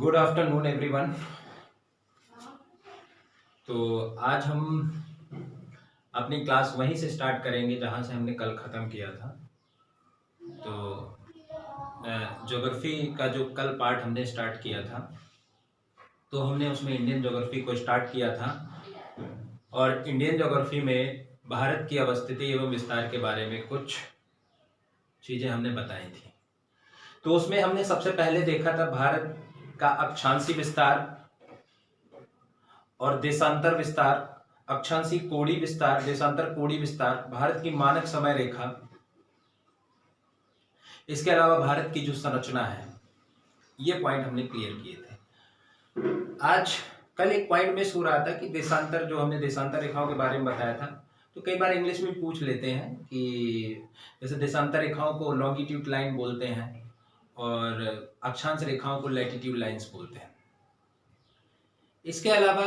Good afternoon everyone. तो आज हम अपनी क्लास वहीं से स्टार्ट करेंगे जहां से हमने कल ख़त्म किया था। तो ज्योग्राफी का जो कल पार्ट हमने स्टार्ट किया था, तो हमने उसमें इंडियन ज्योग्राफी को स्टार्ट किया था और इंडियन ज्योग्राफी में भारत की अवस्थिति एवं विस्तार के बारे में कुछ चीज़ें हमने बताई थी। तो उसमें हमने सबसे पहले देखा था भारत का अक्षांशीय विस्तार और देशांतर विस्तार, अक्षांशीय कोणीय विस्तार, देशांतर कोणीय विस्तार, भारत की मानक समय रेखा, इसके अलावा भारत की जो संरचना है, ये पॉइंट हमने क्लियर किए थे। आज कल एक पॉइंट मिस हो रहा था कि देशांतर, जो हमने देशांतर रेखाओं के बारे में बताया था, तो कई बार इंग्लिश में पूछ लेते हैं कि जैसे देशांतर रेखाओं को लॉन्गिट्यूड लाइन बोलते हैं और अक्षांश रेखाओं को लैटिट्यूड लाइन्स बोलते हैं। इसके अलावा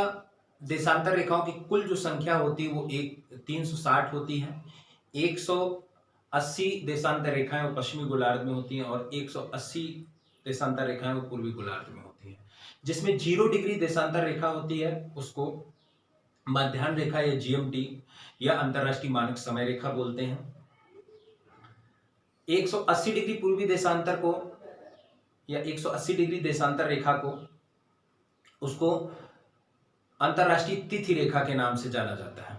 देशांतर रेखाओं की कुल जो संख्या होती है वो 360 होती है। 180 देशांतर रेखाएं वो पश्चिमी गोलार्ध में होती हैं और 180 देशांतर रेखाएं वो पूर्वी गोलार्ध में होती हैं। जिसमें 0 डिग्री देशांतर रेखा होती है उसको मध्याह्न रेखा या जीएमटी या अंतरराष्ट्रीय मानक समय रेखा बोलते हैं। 180 डिग्री पूर्वी देशांतर को या 180 डिग्री देशांतर रेखा को उसको अंतरराष्ट्रीय तिथि रेखा के नाम से जाना जाता है।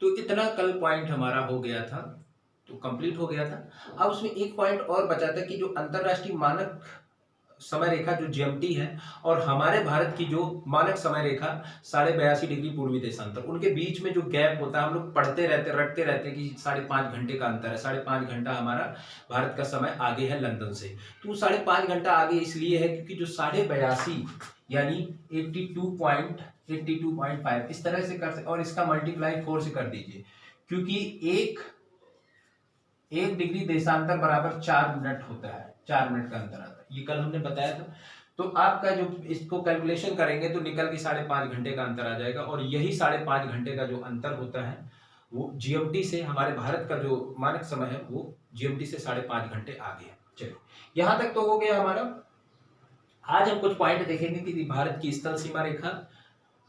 तो इतना कल पॉइंट हमारा हो गया था, तो कंप्लीट हो गया था। अब उसमें एक पॉइंट और बचा था कि जो अंतरराष्ट्रीय मानक समय रेखा जो जीएमटी है और हमारे भारत की जो मानक समय रेखा 82.5 डिग्री पूर्वी देशांतर, उनके बीच में जो गैप होता है, हम लोग पढ़ते रहते रटते रहते कि 5.5 घंटे का अंतर है। 5.5 घंटा हमारा भारत का समय आगे है लंदन से। तो 5.5 घंटा आगे इसलिए है क्योंकि जो 82.5 यानी 82.5 इस तरह से कर सकते, और इसका मल्टीप्लाई 4 से कर दीजिए, क्योंकि एक डिग्री देशांतर बराबर 4 मिनट होता है। 4 मिनट का अंतर आता है, ये कल हमने बताया था। तो आपका जो इसको कैलकुलेशन करेंगे तो निकल के 5.5 घंटे का अंतर आ जाएगा, और यही 5.5 घंटे का जो अंतर होता है वो जीएमटी से, हमारे भारत का जो मानक समय है वो जीएमटी से 5.5 घंटे आगे है। चलिए, यहां तक तो हो गया हमारा। आज हम कुछ पॉइंट देखेंगे कि भारत की स्थल सीमा रेखा,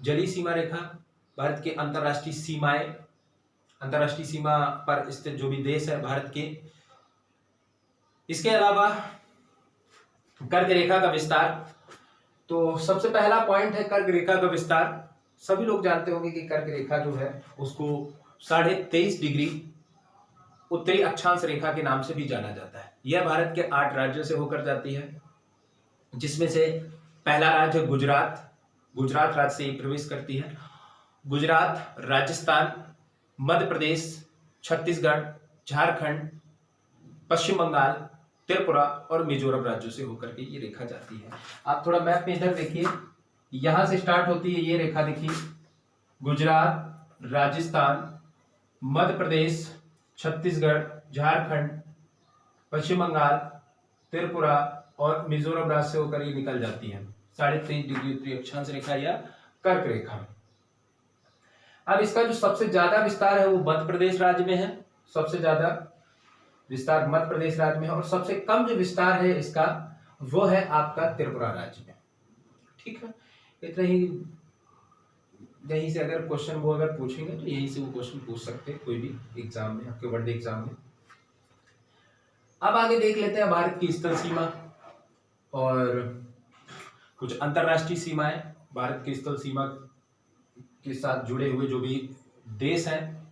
जलीय सीमा रेखा, भारत के अंतरराष्ट्रीय सीमाएं, अंतरराष्ट्रीय सीमा पर स्थित जो भी देश है भारत के, इसके अलावा कर्क रेखा का विस्तार। तो सबसे पहला पॉइंट है कर्क रेखा का विस्तार। सभी लोग जानते होंगे कि कर्क रेखा जो है उसको 23.5 डिग्री उत्तरी अक्षांश रेखा के नाम से भी जाना जाता है। यह भारत के 8 राज्यों से होकर जाती है, जिसमें से पहला राज्य गुजरात, गुजरात राज्य से प्रवेश करती है। गुजरात, राजस्थान, मध्य प्रदेश, छत्तीसगढ़, झारखंड, पश्चिम बंगाल, त्रिपुरा और मिजोरम राज्यों से होकर के ये रेखा जाती है। आप थोड़ा मैप में इधर देखिए, यहां से स्टार्ट होती है ये रेखा, देखिए गुजरात, राजस्थान, मध्य प्रदेश, छत्तीसगढ़, झारखंड, पश्चिम बंगाल, त्रिपुरा और मिजोरम राज्य से होकर ये निकल जाती है। 23.5 डिग्री उत्तरी अक्षांश रेखा या कर्क रेखा। अब इसका जो सबसे ज्यादा विस्तार है वो मध्य प्रदेश राज्य में है, सबसे ज्यादा विस्तार मध्य प्रदेश राज्य में है, और सबसे कम जो विस्तार है इसका वो है आपका त्रिपुरा राज्य में। ठीक है, इतना ही। यहीं से अगर क्वेश्चन वो अगर पूछेंगे तो यहीं से वो क्वेश्चन पूछ सकते हैं कोई भी एग्जाम में, आपके वनडे एग्जाम में। अब आगे देख लेते हैं भारत की स्थल सीमा और कुछ अंतरराष्ट्रीय सीमाएं। भारत की स्थल सीमा के साथ जुड़े हुए जो भी देश हैं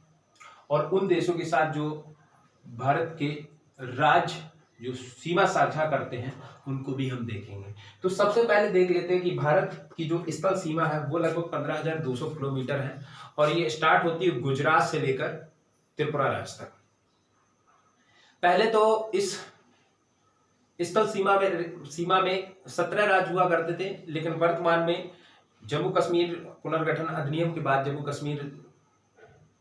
और उन देशों के साथ जो भारत के राज्य जो सीमा साझा करते हैं उनको भी हम देखेंगे। तो सबसे पहले देख लेते हैं कि भारत की जो स्थल सीमा है वो लगभग 15,200 किलोमीटर है, और ये स्टार्ट होती है गुजरात से लेकर त्रिपुरा राज्य तक। पहले तो इस स्थल सीमा में 17 राज्य हुआ करते थे, लेकिन वर्तमान में जम्मू कश्मीर पुनर्गठन अधिनियम के बाद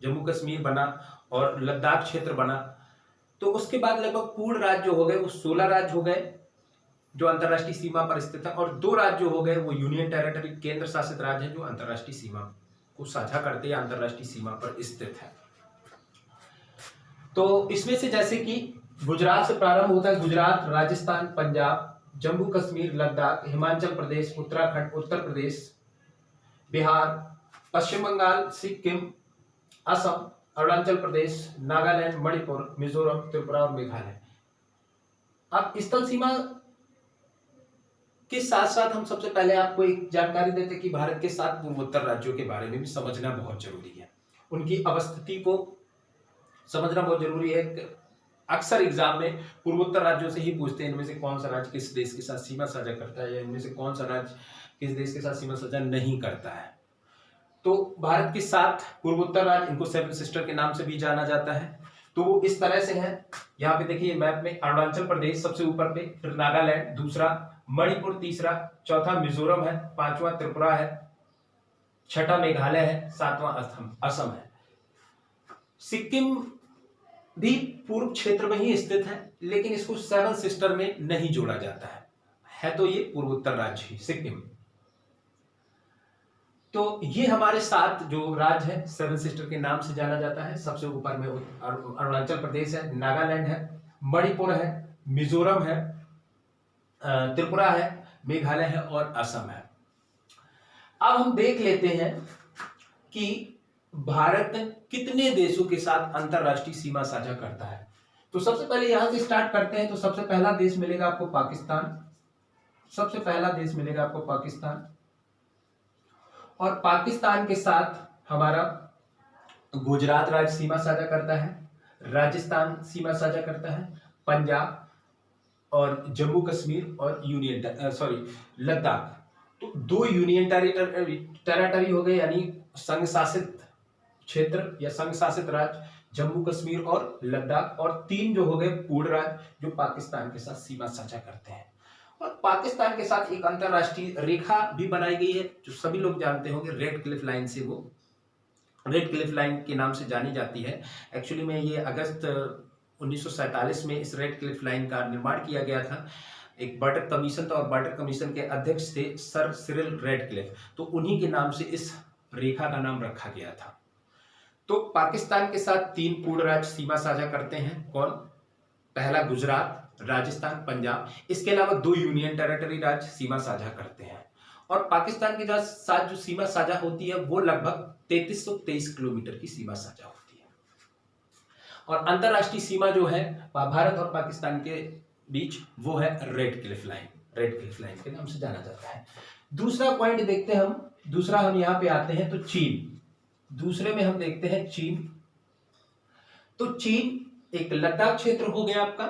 जम्मू कश्मीर बना और लद्दाख क्षेत्र बना। तो उसके बाद लगभग पूर्ण राज्य हो गए वो 16 राज्य हो गए जो अंतरराष्ट्रीय सीमा पर स्थित है, और 2 राज्य हो गए वो यूनियन टेरिटरी, केंद्र शासित राज्य है, जो अंतरराष्ट्रीय सीमा को साझा करते हैं, अंतरराष्ट्रीय सीमा पर स्थित है। तो इसमें से जैसे कि गुजरात से प्रारंभ होता है, गुजरात, राजस्थान, पंजाब, जम्मू कश्मीर, लद्दाख, हिमाचल प्रदेश, उत्तराखंड, उत्तर प्रदेश, बिहार, पश्चिम बंगाल, सिक्किम, असम, अरुणाचल प्रदेश, नागालैंड, मणिपुर, मिजोरम, त्रिपुरा और मेघालय। अब स्थल सीमा के साथ साथ हम सबसे पहले आपको एक जानकारी देते हैं कि भारत के 7 पूर्वोत्तर राज्यों के बारे में भी समझना बहुत जरूरी है। उनकी अवस्थिति को समझना बहुत जरूरी है। अक्सर एग्जाम में पूर्वोत्तर राज्यों से ही पूछते हैं इनमें से कौन सा राज्य किस देश के साथ सीमा साझा करता है, या इनमें से कौन सा राज्य किस देश के साथ सीमा साझा नहीं करता है। तो भारत के 7 पूर्वोत्तर राज्य, इनको 7 सिस्टर के नाम से भी जाना जाता है। तो वो इस तरह से हैं, यहाँ पे देखिए मैप में अरुणाचल प्रदेश सबसे ऊपर पे, फिर नागालैंड दूसरा, मणिपुर तीसरा, चौथा मिजोरम है, पांचवा त्रिपुरा है, छठा मेघालय है, सातवां असम है। सिक्किम भी पूर्व क्षेत्र में ही स्थित है, लेकिन इसको 7 सिस्टर में नहीं जोड़ा जाता है तो ये पूर्वोत्तर राज्य ही सिक्किम। तो ये हमारे 7 जो राज्य है 7 सिस्टर के नाम से जाना जाता है। सबसे ऊपर में अरुणाचल प्रदेश है, नागालैंड है, मणिपुर है, मिजोरम है, त्रिपुरा है, मेघालय है और असम है। अब हम देख लेते हैं कि भारत कितने देशों के साथ अंतरराष्ट्रीय सीमा साझा करता है। तो सबसे पहले यहां से स्टार्ट करते हैं। तो सबसे पहला देश मिलेगा आपको पाकिस्तान। सबसे पहला देश मिलेगा आपको पाकिस्तान, और पाकिस्तान के साथ हमारा गुजरात राज्य सीमा साझा करता है, राजस्थान सीमा साझा करता है, पंजाब और जम्मू कश्मीर और लद्दाख। तो 2 यूनियन टेरिटरी हो गए, यानी संघ शासित क्षेत्र या संघ शासित राज्य जम्मू कश्मीर और लद्दाख, और 3 जो हो गए पूर्ण राज्य जो पाकिस्तान के साथ सीमा साझा करते हैं। और पाकिस्तान के साथ एक अंतरराष्ट्रीय रेखा भी बनाई गई है जो सभी लोग जानते होंगे, रेड क्लिफ लाइन से, वो रेड क्लिफ लाइन के नाम से जानी जाती है। एक्चुअली में ये अगस्त 1947 में इस रेड क्लिफ लाइन का निर्माण किया गया था। एक बर्टक कमीशन था और बर्टक कमीशन के अध्यक्ष थे सर सिरिल रेडक्लिफ, तो उन्हीं के नाम से इस रेखा का नाम रखा गया था। तो पाकिस्तान के साथ 3 पूर्ण राज्य सीमा साझा करते हैं। कौन? पहला गुजरात, राजस्थान, पंजाब। इसके अलावा 2 यूनियन टेरिटरी राज्य सीमा साझा करते हैं। और पाकिस्तान के साथ जो सीमा साझा होती है वो लगभग 3323 किलोमीटर की सीमा साझा होती है। और अंतरराष्ट्रीय सीमा जो है भारत और पाकिस्तान के बीच वो है red Cliff line. Red Cliff line के नाम से जाना जाता है। दूसरा पॉइंट देखते हैं हम। दूसरा हम यहां पे आते हैं तो चीन। दूसरे में हम देखते हैं चीन। तो चीन एक लद्दाख क्षेत्र हो गया आपका।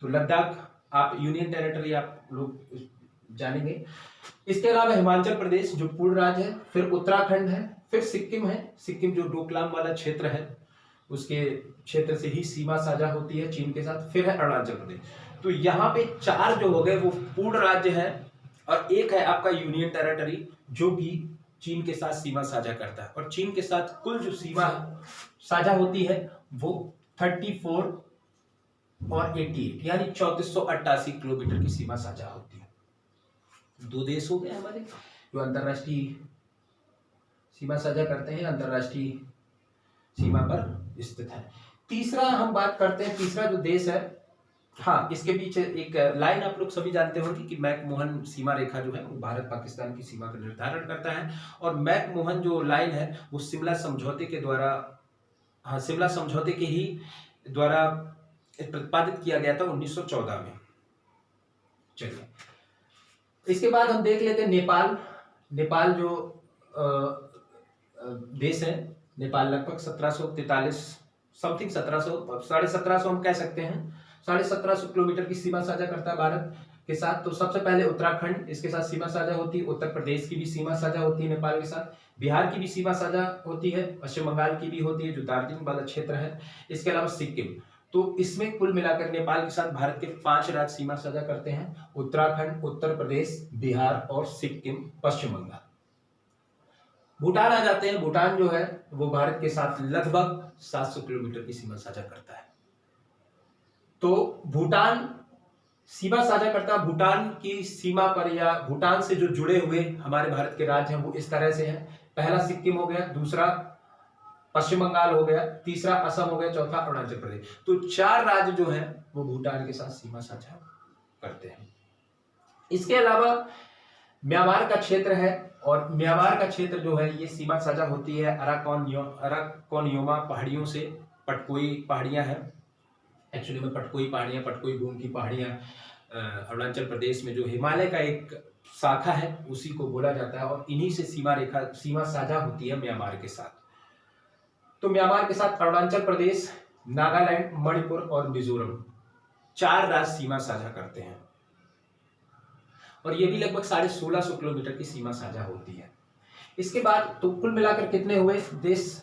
तो लद्दाख आप यूनियन टेरिटरी आप लोग जानेंगे। इसके अलावा हिमाचल प्रदेश जो पूर्ण राज्य है, फिर उत्तराखंड है, फिर सिक्किम है। सिक्किम जो डोकलाम वाला क्षेत्र है उसके क्षेत्र से ही सीमा साझा होती है चीन के साथ। फिर है अरुणाचल प्रदेश। तो यहाँ पे 4 जो हो गए वो पूर्ण राज्य है, और एक है आपका यूनियन टेरिटरी जो भी चीन के साथ सीमा साझा करता है। और चीन के साथ कुल जो सीमा साझा होती है वो 34 और 88 यानी 3488 किलोमीटर की सीमा साझा होती है। 2 देश हो गए हमारे जो अंतरराष्ट्रीय सीमा साझा करते हैं, अंतरराष्ट्रीय सीमा पर स्थित है। तीसरा हम बात करते हैं, तीसरा जो देश है, हाँ, इसके पीछे एक लाइन आप लोग सभी जानते होंगे कि मैकमोहन सीमा रेखा जो है वो भारत पाकिस्तान की सीमा का निर्धारण करता है। और मैकमोहन जो लाइन है वो शिमला समझौते के द्वारा, हाँ, शिमला समझौते के ही द्वारा प्रतिपादित किया गया था 1914 में। चलिए, इसके बाद हम देख लेते हैं नेपाल। नेपाल जो देश है, नेपाल लगभग 1743 समथिंग 1700 हम कह सकते हैं 1750 किलोमीटर की सीमा साझा करता है भारत के साथ। तो सबसे पहले उत्तराखंड इसके साथ सीमा साझा होती है, उत्तर प्रदेश की भी सीमा साझा होती है नेपाल के साथ, बिहार की भी सीमा साझा होती है, पश्चिम बंगाल की भी होती है जो दार्जिलिंग वाला क्षेत्र है। इसके अलावा सिक्किम। तो इसमें कुल मिलाकर नेपाल के साथ भारत के 5 राज्य सीमा साझा करते हैं, उत्तराखंड, उत्तर प्रदेश, बिहार और सिक्किम, पश्चिम बंगाल। भूटान आ जाते हैं। भूटान जो है वो भारत के साथ लगभग 700 किलोमीटर की सीमा साझा करता है। तो भूटान सीमा साझा करता है। भूटान की सीमा पर या भूटान से जो जुड़े हुए हमारे भारत के राज्य हैं वो इस तरह से हैं। पहला सिक्किम हो गया, दूसरा पश्चिम बंगाल हो गया, तीसरा असम हो गया, चौथा अरुणाचल प्रदेश। तो 4 राज्य जो हैं वो भूटान के साथ सीमा साझा करते हैं। इसके अलावा म्यांमार का क्षेत्र है, और म्यांमार का क्षेत्र जो है ये सीमा साझा होती है अराकोनियोमा पहाड़ियों से। पटकोई पहाड़ियां हैं, एक्चुअली में पटकोई पहाड़ियां, पटकोई भूमि की पहाड़ियां अरुणाचल प्रदेश में जो हिमालय का एक शाखा है उसी को बोला जाता है, और इन्हीं से सीमा साझा होती है म्यांमार के साथ। तो म्यांमार के साथ अरुणाचल प्रदेश, नागालैंड, मणिपुर और मिजोरम 4 राज्य सीमा साझा करते हैं, और ये भी लगभग 1650 किलोमीटर की सीमा साझा होती है। इसके बाद तो कुल मिलाकर कितने हुए देश?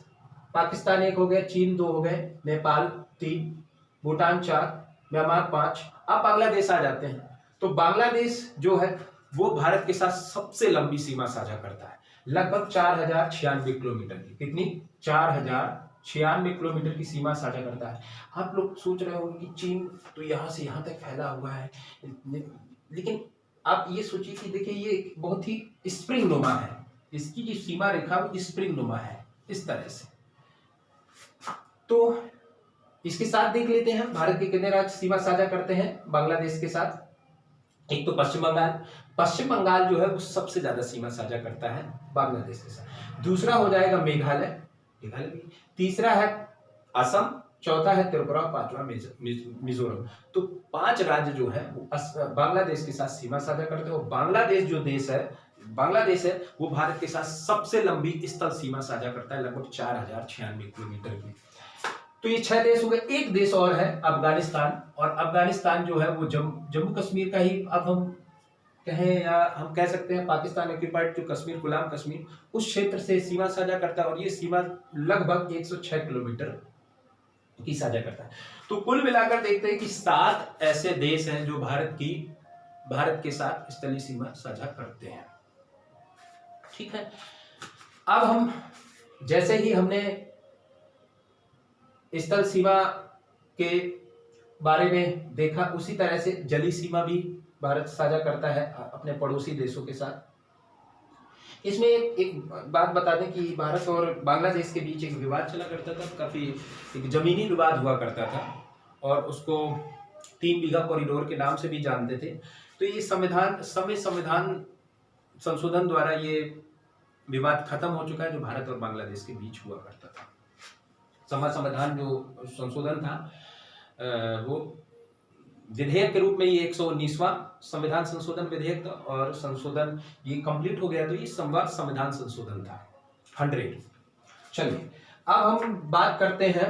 पाकिस्तान 1 हो गया, चीन 2 हो गए, नेपाल 3, भूटान 4, म्यांमार 5। अब बांग्लादेश आ जाते हैं। तो बांग्लादेश जो है वो भारत के साथ सबसे लंबी सीमा साझा करता है, लगभग 4096 किलोमीटर की। कितनी? 4096 किलोमीटर की सीमा साझा करता है। आप लोग सोच रहे होंगे कि चीन तो यहाँ से यहाँ तक फैला हुआ है, लेकिन आप ये सोचिए कि देखिए ये बहुत ही स्प्रिंग नुमा है, इसकी जो सीमा रेखा वो स्प्रिंग नुमा है इस तरह से। तो इसके साथ देख लेते हैं भारत के कितने राज्य सीमा साझा करते हैं बांग्लादेश के साथ। एक तो पश्चिम बंगाल, पश्चिम बंगाल जो है वो सबसे ज्यादा सीमा साझा करता है बांग्लादेश के साथ। दूसरा हो जाएगा मेघालय, मेघालय भी। तीसरा है असम, चौथा है त्रिपुरा, पांचवा मिजोरम। तो 5 राज्य जो है वो बांग्लादेश के साथ सीमा साझा करते हैं। और बांग्लादेश जो देश है, बांग्लादेश है वो भारत के साथ सबसे लंबी स्थल सीमा साझा करता है, लगभग 4096 किलोमीटर की। तो ये 6 देश हो गए। एक देश और है अफगानिस्तान, और अफगानिस्तान जो है वो जम्मू कश्मीर का ही, अब हम कहें या हम कह सकते हैं पाकिस्तान ऑक्यूपाइड जो कश्मीर, गुलाम कश्मीर, उस क्षेत्र से सीमा साझा करता है, और ये सीमा लगभग 106 किलोमीटर की साझा करता है। तो कुल मिलाकर देखते हैं कि 7 ऐसे देश हैं जो भारत के साथ स्थलीय सीमा साझा करते हैं। ठीक है, अब हम जैसे ही हमने स्थल सीमा के बारे में देखा, उसी तरह से जलीय सीमा भी भारत साझा करता है अपने पड़ोसी देशों के साथ। इसमें एक बात बता दें कि भारत और बांग्लादेश के बीच एक विवाद चला करता था, काफी एक जमीनी विवाद हुआ करता था, और उसको 3 बीघा कॉरिडोर के नाम से भी जानते थे। तो ये संविधान संशोधन द्वारा ये विवाद खत्म हो चुका है जो भारत और बांग्लादेश के बीच हुआ करता था। संविधान जो संशोधन था वो विधेयक के रूप में ये 119वां संविधान संशोधन विधेयक था, और संशोधन ये कंप्लीट हो गया तो ये संविधान संशोधन था 100। चलिए अब हम बात करते हैं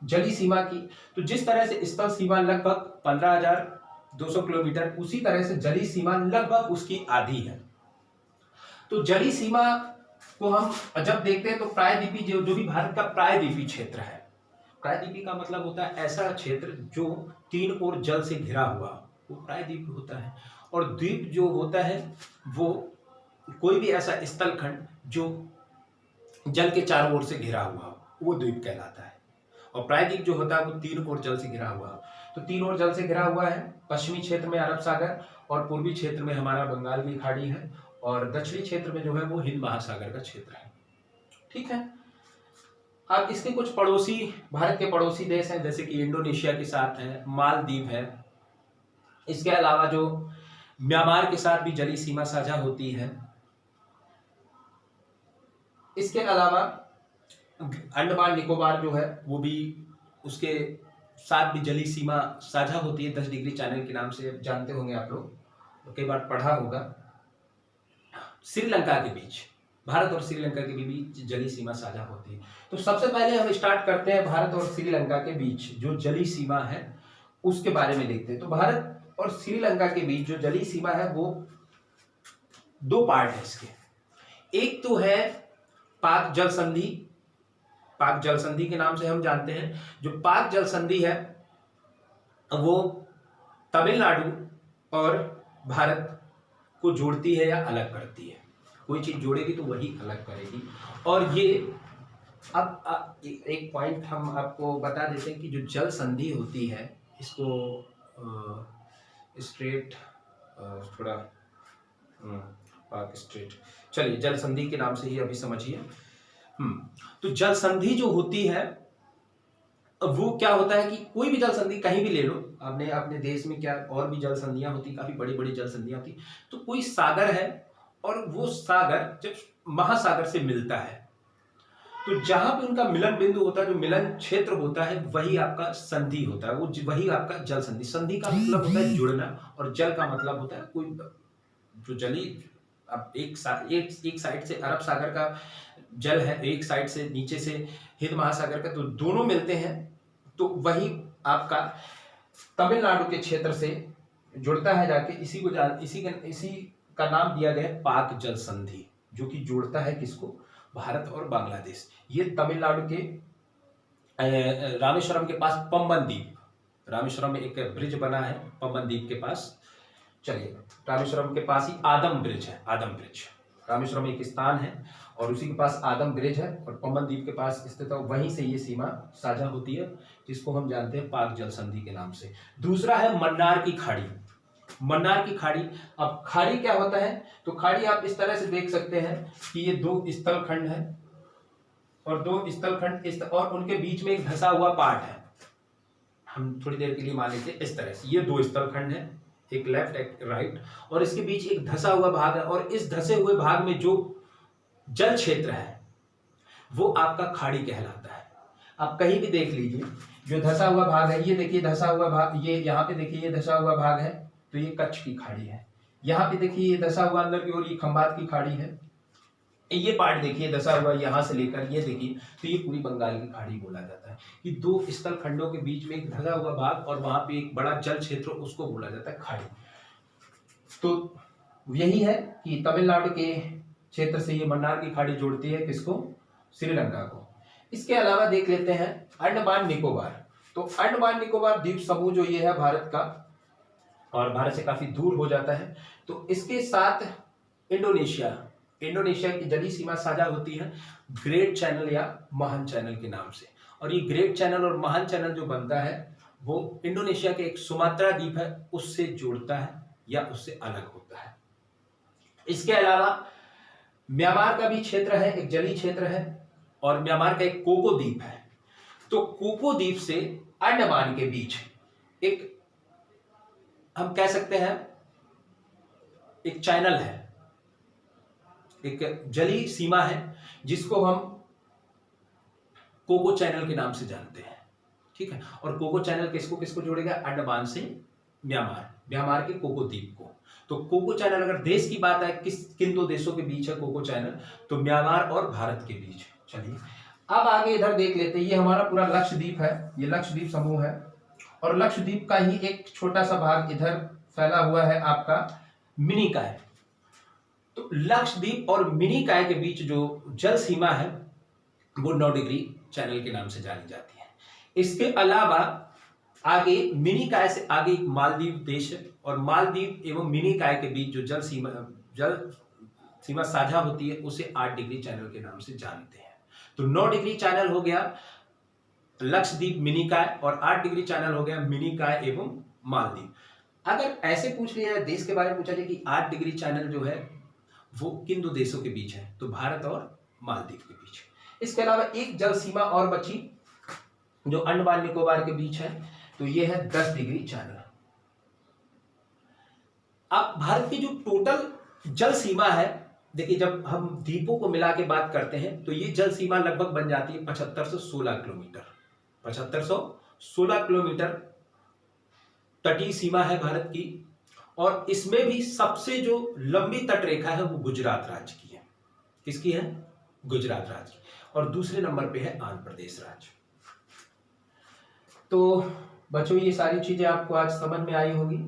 जलीय सीमा की। तो जिस तरह से स्थल सीमा लगभग 15,200 किलोमीटर, उसी तरह से जलीय सीमा लगभग उसकी आधी है। तो जलीय सीमा को हम जब देखते हैं तो प्रायद्वीपी जो भी भारत का प्रायद्वीपी क्षेत्र है, प्रायद्वीपी का मतलब होता है ऐसा क्षेत्र जो 3 ओर जल से घिरा हुआ, वो प्रायद्वीप होता है। और द्वीप जो होता है वो कोई भी ऐसा स्थल खंड जो जल के चारों ओर से घिरा हुआ, वो द्वीप कहलाता है। और प्रायद्वीप जो होता है वो 3 ओर जल से घिरा हुआ। तो 3 ओर जल से घिरा हुआ है। पश्चिमी क्षेत्र में अरब सागर, और पूर्वी क्षेत्र में हमारा बंगाल की खाड़ी है, और दक्षिणी क्षेत्र में जो है वो हिंद महासागर का क्षेत्र है। ठीक है, अब इसके कुछ पड़ोसी, भारत के पड़ोसी देश हैं, जैसे कि इंडोनेशिया के साथ है, मालदीव है। इसके अलावा जो म्यांमार के साथ भी जलीय सीमा साझा होती है। इसके अलावा अंडमान निकोबार जो है वो भी, उसके साथ भी जलीय सीमा साझा होती है, 10 डिग्री चैनल के नाम से जानते होंगे आप लोग, कई बार पढ़ा होगा। श्रीलंका के बीच, भारत और श्रीलंका के बीच जलीय सीमा साझा होती है। तो सबसे पहले हम स्टार्ट करते हैं भारत और श्रीलंका के बीच जो जलीय सीमा है उसके बारे में देखते हैं। तो भारत और श्रीलंका के बीच जो जलीय सीमा है वो 2 पार्ट है इसके। एक तो है पाक जल संधि, पाक जल संधि के नाम से हम जानते हैं। जो पाक जल संधि है वो तमिलनाडु और भारत को जोड़ती है या अलग करती है। कोई चीज जोड़ेगी तो वही अलग करेगी। और ये अब एक पॉइंट हम आपको बता देते हैं कि जो जल संधि होती है, इसको स्ट्रेट थोड़ा पाक स्ट्रेट, चलिए जल संधि के नाम से ही अभी समझिए। तो जल संधि जो होती है अब वो क्या होता है कि कोई भी जल संधि कहीं भी ले लो, आपने अपने देश में क्या और भी जल संधियां होती, काफी बड़ी बड़ी जल संधियां होती, तो कोई सागर है और वो सागर जब महासागर से मिलता है तो जहां पे उनका मिलन बिंदु होता है, जो मिलन क्षेत्र होता है, वही आपका संधि होता है, वो वही आपका जल संधि। संधि का मतलब होता है जुड़ना और जल का मतलब होता है कोई जो जली, अब एक साइड से अरब सागर का जल है, एक साइड से नीचे से हिंद महासागर का, तो दोनों मिलते हैं तो वही आपका तमिलनाडु के क्षेत्र से जुड़ता है जाके, इसी का नाम दिया गया है पाक जल संधि, जो कि जोड़ता है किसको, भारत और बांग्लादेश। ये तमिलनाडु के रामेश्वरम के पास पंबन द्वीप, रामेश्वरम में एक ब्रिज बना है पंबन द्वीप के पास, चलिए रामेश्वरम के पास ही आदम ब्रिज है, आदम ब्रिज, रामेश्वरम एक स्थान है और उसी के पास आदम ब्रिज है और पंबन द्वीप के पास स्थित है, वहीं से ये सीमा साझा होती है, जिसको हम जानते हैं पाक जल संधि के नाम से। दूसरा है मन्नार की खाड़ी, मन्नार की खाड़ी। अब खाड़ी क्या होता है, तो खाड़ी आप इस तरह से देख सकते हैं कि ये दो स्थल खंड है और दो स्थल खंड और उनके बीच में एक धसा हुआ पार्ट है, हम थोड़ी देर के लिए मान लेते हैं इस तरह से, ये दो स्थल खंड है, एक लेफ्ट एक राइट, और इसके बीच एक धसा हुआ भाग है और इस धसे हुए भाग में जो जल क्षेत्र है वो आपका खाड़ी कहलाता है। आप कहीं भी देख लीजिए जो धसा हुआ भाग है, ये देखिए धसा हुआ भाग, ये यहाँ पे देखिए ये धसा हुआ भाग है तो ये कच्छ की खाड़ी है, यहाँ पे देखिए ये धसा हुआ अंदर की ओर ये खंबात की खाड़ी है, ये पार्ट देखिए धसा हुआ यहाँ से लेकर ये देखिए, तो ये पूरी बंगाल की खाड़ी बोला जाता है कि दो स्थल खंडों के बीच में एक धसा हुआ भाग और वहां पे एक बड़ा जल क्षेत्र, उसको बोला जाता है खाड़ी। तो यही है कि तमिलनाडु के क्षेत्र से ये मन्नार की खाड़ी जोड़ती है किसको, श्रीलंका को। इसके अलावा देख लेते हैं अंडमान निकोबार। तो अंडमान निकोबार द्वीप समूह जो ये है भारत का और भारत से काफी दूर हो जाता है, तो इसके साथ इंडोनेशिया की जली सीमा साझा होती है ग्रेट चैनल या महान चैनल के नाम से। और ये ग्रेट चैनल और महान चैनल जो बनता है वो इंडोनेशिया के एक सुमात्रा द्वीप है उससे जोड़ता है या उससे अलग होता है। इसके अलावा म्यांमार का भी क्षेत्र है, एक जलीय क्षेत्र है और म्यांमार का एक कोको द्वीप है। तो कोको द्वीप से अंडमान के बीच एक, हम कह सकते हैं एक चैनल है, एक जलीय सीमा है जिसको हम कोको चैनल के नाम से जानते हैं, ठीक है। और कोको चैनल किसको किसको जोड़ेगा, अंडमान से म्यांमार के कोको द्वीप को। तो कोको चैनल, अगर देश की बात है किन दो देशों के बीच है कोको चैनल, तो म्यांमार और भारत के बीच। चलिए अब आगे इधर देख लेते हैं, ये हमारा पूरा लक्षद्वीप है, ये लक्षद्वीप समूह है और लक्षद्वीप का ही एक छोटा सा भाग इधर फैला हुआ है आपका मिनिकॉय। तो लक्षद्वीप और मिनिकॉय के बीच जो जल सीमा है वो 9 डिग्री चैनल के नाम से जानी जाती है। इसके अलावा आगे मिनिकॉय से आगे एक मालदीव देश है और मालदीव एवं मिनिकॉय के बीच जो जल सीमा साझा होती है उसे 8 डिग्री चैनल के नाम से जानते हैं। तो 9 डिग्री चैनल हो गया लक्षद्वीप मिनिकॉय और 8 डिग्री चैनल हो गया मिनिकॉय एवं मालदीव। अगर ऐसे पूछ लिया जाए देश के बारे में पूछा जाए कि 8 डिग्री चैनल जो है वो किन दो देशों के बीच है, तो भारत और मालदीव के बीच। इसके अलावा एक जल सीमा और बची जो अंडमान निकोबार के बीच है, तो ये है 10 डिग्री चैनल। अब भारत की जो टोटल जल सीमा है, देखिए जब हम द्वीपों को मिला के बात करते हैं तो ये जल सीमा लगभग बन जाती है 7516 किलोमीटर। 7516 किलोमीटर तटीय सीमा है भारत की और इसमें भी सबसे जो लंबी तट रेखा है वो गुजरात राज्य की है। किसकी है, गुजरात राज्य की। और दूसरे नंबर पे है आंध्र प्रदेश राज्य। तो बच्चों ये सारी चीजें आपको आज समझ में आई होंगी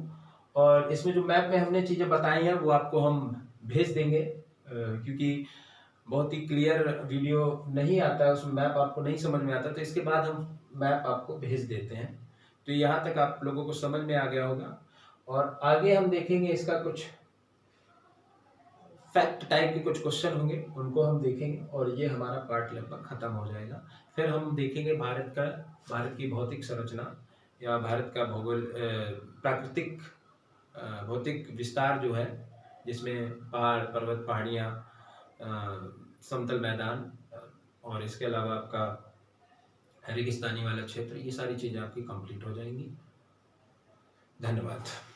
और इसमें जो मैप में हमने चीजें बताई हैं वो आपको हम भेज देंगे, क्योंकि बहुत ही क्लियर वीडियो नहीं आता है, उसमें मैप आपको नहीं समझ में आता, तो इसके बाद हम मैप आपको भेज देते हैं। तो यहाँ तक आप लोगों को समझ में आ गया होगा और आगे हम देखेंगे इसका कुछ फैक्ट टाइप के कुछ क्वेश्चन होंगे, उनको हम देखेंगे और ये हमारा पार्ट लगभग खत्म हो जाएगा। फिर हम देखेंगे भारत की भौतिक संरचना या भारत का भौगोल प्राकृतिक भौतिक विस्तार जो है, जिसमें पहाड़ पर्वत पहाड़ियाँ समतल मैदान और इसके अलावा आपका रेगिस्तानी वाला क्षेत्र, ये सारी चीज़ें आपकी कंप्लीट हो जाएंगी। धन्यवाद।